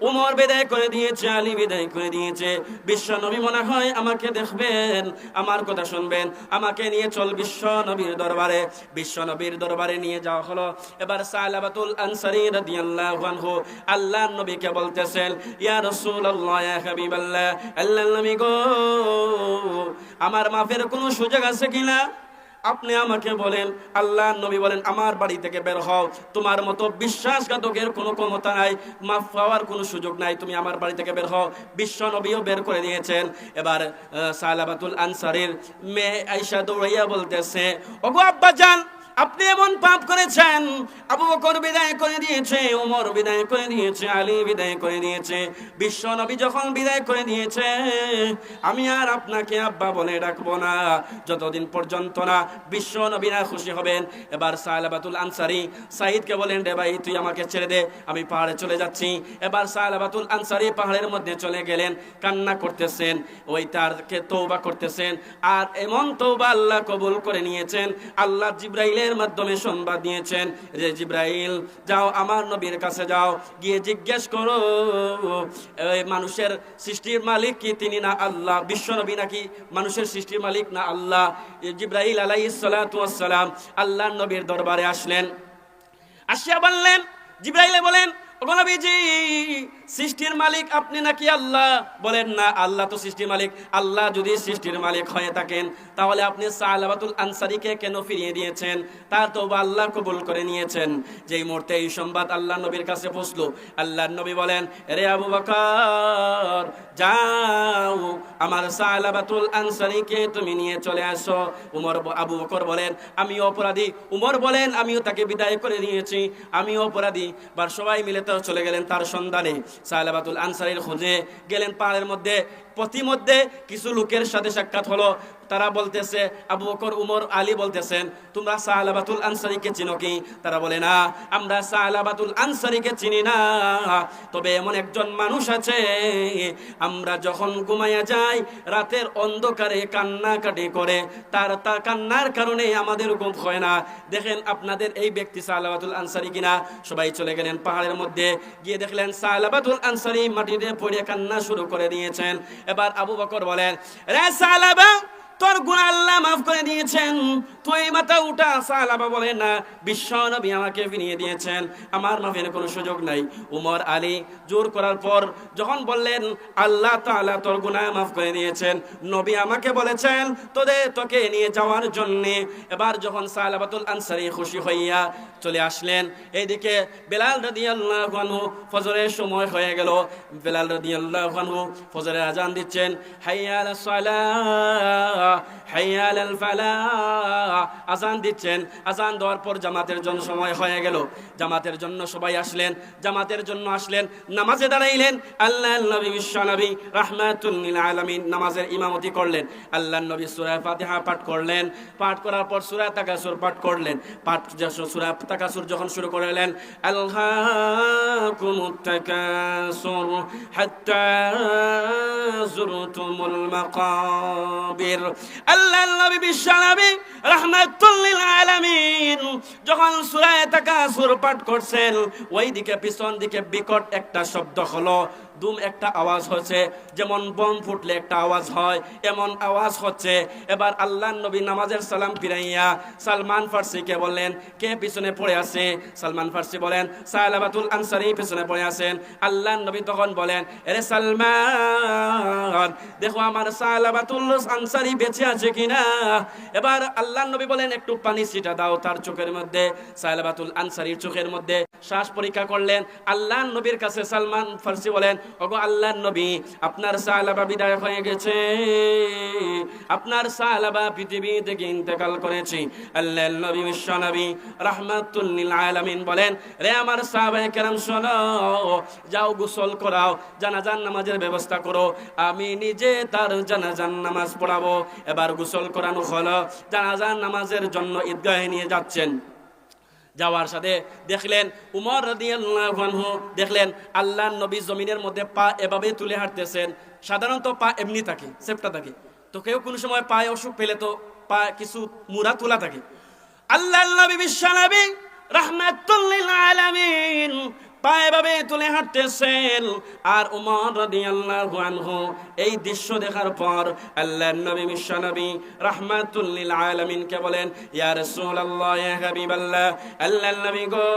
উমর বিদায় করে দিয়েছে, আলী বিদায় করে দিয়েছে, বিশ্ব নবী মনে হয় আমাকে দেখবেন, আমার কথা শুনবেন, আমাকে নিয়ে চল বিশ্ব নবীর দরবারে। বিশ্ব নবীর দরবারে নিয়ে যাওয়া হলো। এবার সালাবাতুল আনসারী রাদিয়াল্লাহু আনহু আল্লাহর নবীকে বলতেছেন, ইয়া রাসূলুল্লাহ, ইয়া হাবিবাল্লাহ, আল্লাহর নবী গো আমার মাফের কোনো সুযোগ আছে কিনা আপনি আমাকে বলেন। আল্লাহ নবী বলেন, আমার বাড়ি থেকে বের হও, তোমার মতো বিশ্বাসঘাতকের কোনো ক্ষমতা নাই, মাফ পাওয়ার কোনো সুযোগ নাই, তুমি আমার বাড়ি থেকে বের হও। বিশ্ব নবীও বের করে দিয়েছেন। এবার সালাবাতুল আনসারীর মেয়ে আয়েশা দৌড়াইয়া বলতেছে, ওগো আব্বাজান আপনি এমন পাপ করেছেন, আবু বকর বিদায় করে দিয়েছে, ওমর বিদায় করে দিয়েছে, আলী বিদায় করে দিয়েছে, বিশ্ব নবী যখন বিদায় করে দিয়েছে আমি আর আপনাকে আব্বা বলে ডাকবো না যতদিন পর্যন্ত না বিশ্ব নবী না খুশি হবেন। এবার সালাবাতুল আনসারী সাঈদকে বলেন, রে ভাই তুই আমাকে ছেড়ে দে, আমি পাহাড়ে চলে যাচ্ছি। এবার সালাবাতুল আনসারী পাহাড়ের মধ্যে চলে গেলেন, কান্না করতেছেন, ওই তারকে তওবা করতেছেন। আর এমন তওবা আল্লাহ কবুল করে নিয়েছেন। আল্লাহ জিবরাইলের মাধ্যমে সংবাদ দিয়েছেন যে জিবরাইল যাও আমার নবীর কাছে যাও, গিয়ে জিজ্ঞেস করো মানুষের সৃষ্টির মালিক কি তিনি না আল্লাহ? বিশ্ব নবী নাকি মানুষের সৃষ্টির মালিক না আল্লাহ? জিবরাইল আলাইহিস সালাতু ওয়াস সালাম আল্লাহর নবীর দরবারে আসলেন। আসিয়া বললেন, জিবরাইলে বলেন, ওগো নবীজি সৃষ্টির মালিক আপনি নাকি আল্লাহ? বলেন না, আল্লাহ তো সৃষ্টির মালিক। আল্লাহ যদি সৃষ্টির মালিক হয়ে থাকেন তাহলে আপনি সালাবাতুল আনসারীকে কেন ফিরিয়ে দিয়েছেন? তার তওবা আল্লাহ কবুল করে নিয়েছেন। যেই মুহূর্তে এই সংবাদ আল্লাহ নবীর কাছে পৌঁছলো, আল্লাহর নবী বলেন, রে আবু বকর যাও আমার সালাবাতুল আনসারীকে তুমি নিয়ে চলে আসো। আবু বকর বলেন, আমিও অপরাধী। উমর বলেন, আমিও তাকে বিদায় করে দিয়েছি, আমিও অপরাধী। বার সবাই মিলে তো চলে গেলেন তার সন্ধানে, সালাবাতুল আনসারীর খোঁজে গেলেন। পাহাড়ের মধ্যে পথিমধ্যে কিছু লোকের সাথে সাক্ষাৎ হলো। তারা বলতেছে, আবু বকর, উমর, আলী বলতেছেন, তোমরা সালাবাতুল আনসারীকে চিনো কি? তারা বলে, না আমরা সালাবাতুল আনসারীকে চিনি না, তবে এমন একজন মানুষ আছে আমরা যখন ঘুমাইয়া যাই রাতের অন্ধকারে কান্নাকাটি করে, তার কান্নার কারণে আমাদের ঘুম হয় না। দেখেন আপনাদের এই ব্যক্তি সালাবাতুল আনসারী কিনা। সবাই চলে গেলেন পাহাড়ের মধ্যে, গিয়ে দেখলেন সালাবাতুল আনসারী মাটিতে পড়ে কান্না শুরু করে দিয়েছেন। এবার আবু বকর বলেন, রে সালাবা তোর গুনাহ আল্লাহ মাফ করে দিয়েছেন। তুই মাথা উঠা। সাহাবা বলে না, বিশ্ব নবী আমাকে ফিরিয়ে দিয়েছেন, আমার মাফের কোনো সুযোগ নাই। উমর আলী জোর করার পর যখন বললেন আল্লাহ তাআলা তোর গুনাহ মাফ করে দিয়েছেন, নবী আমাকে বলেছেন তোকে নিয়ে যাওয়ার জন্য। এবার যখন সালাবাতুল আনসারী খুশি হইয়া চলে আসলেন, এইদিকে বেলাল রাদিয়াল্লাহু আনহু ফজরের সময় হয়ে গেল। বেলাল রাদিয়াল্লাহু আনহু ফজরের আজান দিচ্ছেন, হাইয়া আলাস সালাহ হাইয়া আলাল ফালাহ, আজান দিচ্ছেন। আজান দেওয়ার পর জামাতের জন্য সময় হয়ে গেল। জামাতের জন্য সবাই আসলেন, জামাতের জন্য আসলেন, নামাজে দাঁড়াইলেন। আল্লাহর নবী বিশ্ব নবী রাহমাতুল লিল আলামিন নামাজের ইমামতি করলেন। আল্লাহর নবী সূরা ফাতিহা পাঠ করলেন। পাঠ করার পর সূরা তাকাসুর পাঠ করলেন। সূরা তাকাসুর যখন শুরু করলেন, আলহাকুমুত তাকাসুর হাত্তা যুরতুমুল মাকাবির। আল্লাহর নবী বিশ্ব নবী রাহমাতুল লিল আলামিন যখন সূরা তাকাসুর পাঠ করছেন, ওইদিকে পিছন দিকে বিকট একটা শব্দ হলো, দুম একটা আওয়াজ হচ্ছে, যেমন বোম ফুটলে একটা আওয়াজ হয় এমন আওয়াজ হচ্ছে। এবার আল্লাহর নবী নামাজের সালাম ফিরাইয়া সালমান ফারসিকে বললেন, কে পিছনে পড়ে আছে? সালমান ফারসি বলেন, সালাবাতুল আনসারী পিছনে পড়ে আছেন। আল্লাহর নবী তখন বলেন, আরে সালমান, দেখো আমার সালাবাতুল আনসারী বেঁচে আছে কিনা। এবার আল্লাহর নবী বলেন, একটু পানি ছিটা দাও তার চোখের মধ্যে। সালাবাতুল আনসারীর চোখের মধ্যে শ্বাস পরীক্ষা করলেন। আল্লাহর নবীর কাছে সালমান ফারসি বলেন, ওগো আল্লাহর নবী, আপনার সাহাবা বিদায় হয়ে গেছে, আপনার সাহাবা পৃথিবী থেকে ইন্তেকাল করেছে। আল্লাহর নবী বিশ্ব নবী রাহমাতুল লিল আলামিন বলেন, রে আমার সাহাবায়ে কেরাম শোনো, যাও গোসল করাও, জানাজার নামাজের ব্যবস্থা করো, আমি নিজে তার জানাজার নামাজ পড়াবো। এবার গোসল করানো হলো, জানাজার নামাজের জন্য ঈদগাহে নিয়ে যাচ্ছেন। যাওয়ার সাথে দেখলেন উমর রাদিয়াল্লাহু আনহু দেখলেন আল্লাহর নবী জমিনের মধ্যে পা এভাবে তুলে হাঁটতেছেন। সাধারণত পা এমনি থাকে, সেপটা থাকে, তো কেউ কোনো সময় পায়ে অসুখ পেলে তো পা কিছু মুড়া তোলা থাকে। আল্লাহর নবী বিশ্ব নবী রাহমাতুল লিল আলামিন পা এভাবে তুলে হাঁটতেছেন। আর উমর রাদিয়াল্লাহু আনহু এই দৃশ্য দেখার পর আল্লাহর নবী বিশ্ব নবী রাহমাতুল লিল আলামিনকে বলেন, ইয়া রাসূলুল্লাহ, ইয়া হাবিবাল্লাহ, আল্লাহর নবী গো,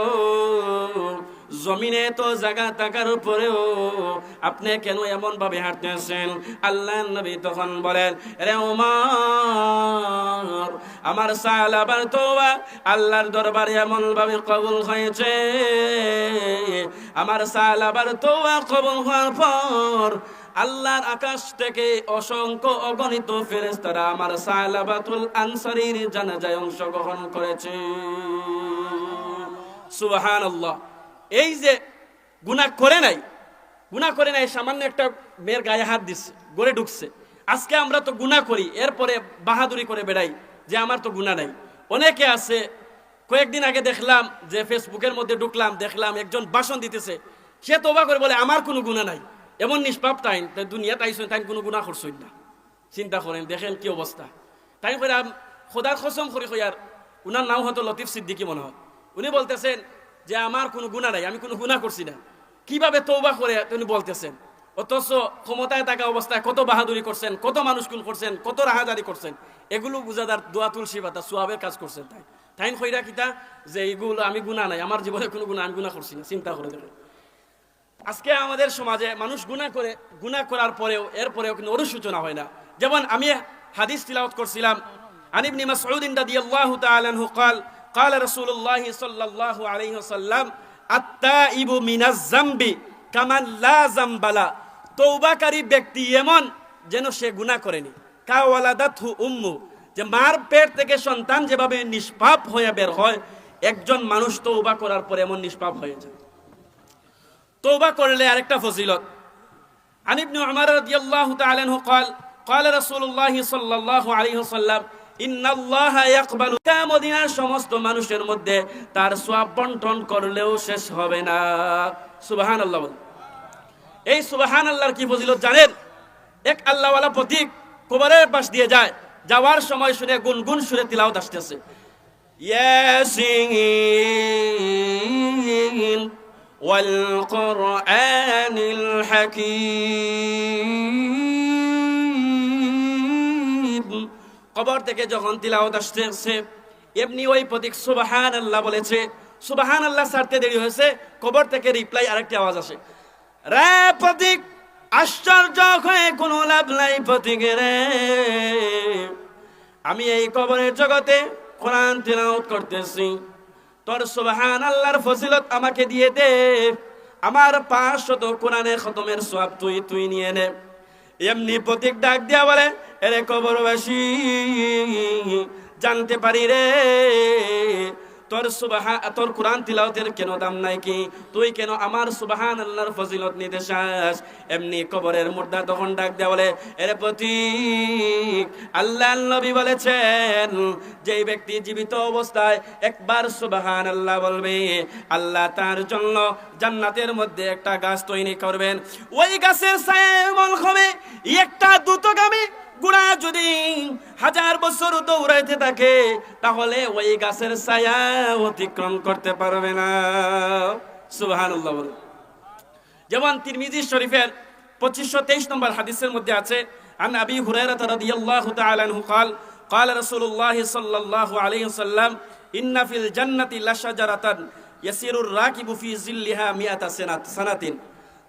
জমিনে তো জায়গা থাকার উপরেও আপনি কেন এমন ভাবে হাঁটতেছেন? আল্লাহর নবী তখন বলেন, রে উমর, আমার সাহাবার তওবা আল্লাহর দরবারে এমন ভাবে কবুল হয়েছে, আমার সাহাবার তওবা কবুল হওয়ার পর আল্লাহর আকাশ থেকে অসংখ্য অগণিত ফেরেশতারা আমার সালাবাতুল আনসারীর জানাজায় অংশগ্রহণ করেছে। সুবহানাল্লাহ। এই যে গুনাহ করে নাই, সামান্য একটা মেয়ের গায়ে হাত দিচ্ছে, গড়ে ঢুকছে। আজকে আমরা তো গুনাহ করি, এরপরে বাহাদুরি করে বেড়াই যে আমার তো গুনাহ নাই। অনেকে আছে, কয়েকদিন আগে দেখলাম যে ফেসবুকের মধ্যে ঢুকলাম, দেখলাম একজন ভাষণ দিতেছে, সে তওবা করে বলে আমার কোনো গুনাহ নাই। এমন নিষ্পাপ তাই দুনিয়া তাইছেন, তাই কোনো গুনাহ করছেন না। চিন্তা করেন, দেখেন কি অবস্থা। তাই করে খোদার কসম করি কইয়ার, উনার নাম হয়তো লতিফ সিদ্দিকী মনে হয়। উনি বলতেছেন যে আমার কোনো গুনাহ নাই, আমি কোনো গুনাহ করছি না। কিভাবে তওবা করে উনি বলতেছেন, অথচ ক্ষমতায় থাকা অবস্থায় কত বাহাদুরি করছেন, কত মানুষ খুন করছেন, কত রাহাজারি করছেন। এগুলো বুঝাদার দোয়া তুলসী পাতা সোয়াবের কাজ করছেন। তাই কইরা কিতা যে এইগুলো আমি গুনাহ নাই, আমার জীবনে কোনো গুনাহ, আমি গুনাহ করছি না। চিন্তা করে দেখেন, আজকে আমাদের সমাজে মানুষ গুনাহ করার পরেও এরপরেও কিন্তু অনুশোচনা হয় না। যেমন আমি হাদিস তিলাওয়াত করছিলাম, আন ইবনে মাসউদ রাদিয়াল্লাহু তাআলা আনহু قال قال رسول الله صلى الله عليه وسلم التائب من الذنب كمن لا ذنب له। তওবাকারী ব্যক্তি এমন যেন সে গুনাহ করেনি। কাওয়ালাদাতহু উম্মু, যে মার পেট থেকে সন্তান যেভাবে নিষ্পাপ হয়ে বের হয়, একজন মানুষ তওবা করার পরে এমন নিষ্পাপ হয়ে যায়। তওবা করলে আরেকটা ফজিলত, আন ইবনে উমর রাদিয়াল্লাহু তাআলা আনহু قال قال رسول الله صلى الله عليه وسلم ইন্নাল্লাহা ইয়াকবালু। মদিনার সমস্ত মানুষের মধ্যে তার সওয়াব বন্টন করলেও শেষ হবে না। সুবহানাল্লাহ বল। এই সুবহানাল্লাহর কি ফজিলত জানেন? এক আল্লাহওয়ালা পথিক কবরের পাশ দিয়ে যায়, যাওয়ার সময় শুনে গুনগুন সুরে তিলাওয়াত আসতেছে, ইয়াসিন ওয়াল কুরআনিল হাকীম কবর থেকে যখন তিলাওয়াত আসতেছে, এমনি ওই প্রতীক সুবহানাল্লাহ বলেছে, সুবহানাল্লাহ ছাড়তে দেরি হয়েছে, কবর থেকে রিপ্লাই আরেকটি আওয়াজ আসে, রে প্রতীক আশ্চর্য হয়ে কোনো লাভ নাই প্রতীক রে, আমি এই কবরের জগতে কোরআন তিলাওয়াত করতেছি, তোর সুবহানাল্লাহর ফজিলত আমাকে দিয়ে দে, আমার 500 কোরআনের খতমের সওয়াব তুই নিয়ে নে। এমনি প্রতীক ডাক দিয়া বলে, এরে কবরবাসী, জানতে পারি রে তোর কোরআন তিলাওয়াতের কেন দাম নাই কি, তুই কেন আমার সুবহানাল্লাহর ফজিলত নিতে চাস? এমনি কবরের মুর্দা তখন ডাক দেয়া বলে, এরে প্রতীক, আল্লাহর নবী বলেছেন যে ব্যক্তি জীবিত অবস্থায় একবার সুবহানাল্লাহ বলবে, আল্লাহ তার জন্য জান্নাতের মধ্যে একটা গাছ তৈরি করবেন, ওই গাছের ছায়া এমন হবে একটা দ্রুতগামী গুড়া যদি 1000 বছর দৌড়াইতে থাকে তাহলে ওই গাছের ছায়া অতিক্রম করতে পারবে না। সুবহানাল্লাহ বলে। যেমন তিরমিজি শরীফের 2523 নম্বর হাদিসের মধ্যে আছে, আন আবি হুরায়রা রাদিয়াল্লাহু তাআলা আনহু قال قال رسول الله صلى الله عليه وسلم ان في الجنه لشجره يسير الراكب في ظلها 100 سنه।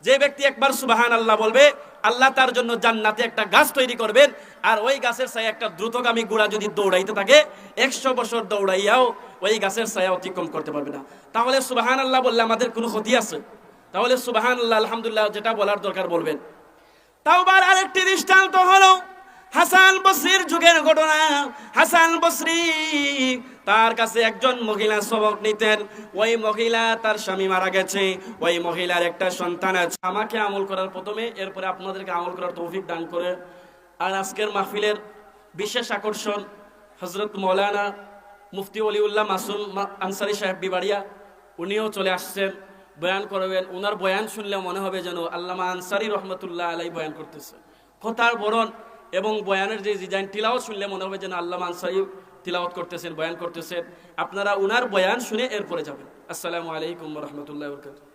যে ব্যক্তি একবার সুবহানাল্লাহ বলবে, আল্লাহ তার জন্য জান্নাতে একটা গাছ তৈরি করবেন, আর ওই গাছের ছায়া একটা দ্রুতগামী ঘোড়া যদি দৌড়াইতে থাকে 100 বছর দৌড়াইয়াও ওই গাছের ছায়া অতিক্রম করতে পারবে না। তাহলে সুবহানাল্লাহ বললে আমাদের কোনো ক্ষতি আছে? তাহলে সুবহানাল্লাহ আলহামদুলিল্লাহ যেটা বলার দরকার বলবেন। তাওবার আরেকটি দৃষ্টান্ত হলো হাসান বসরির যুগের ঘটনা। হাসান বসরি, তার কাছে একজন মহিলা সবক নিতেন, ওই মহিলা তার স্বামী মারা গেছে, ওই মহিলার একটা সন্তান আছে। আমাকে আমল করার প্রথমে, এরপরে আপনাদেরকে আমল করার তৌফিক দান করে। আর আজকের মাহফিলের বিশেষ আকর্ষণ হযরত মাওলানা মুফতি ওলিউল্লাহ মাসুম আনসারী সাহেব বিবাড়িয়া, উনিও চলে আসছেন, বয়ান করবেন। ওনার বয়ান শুনলে মনে হবে যেন আল্লামা আনসারী রহমতুল্লাহ আলাইহি বয়ান করতেছে। কথার বরণ এবং বয়ানের যে ডিজাইন, তিলাওয়াত শুনলে মনে হবে যেন আল্লামা আনসারী তিলাওয়াত করতেছেন, বয়ান করতেছেন। আপনারা উনার বয়ান শুনে এরপরে যাবেন। আসসালামু আলাইকুম ওয়া রাহমাতুল্লাহি ওয়া বারাকাতুহু।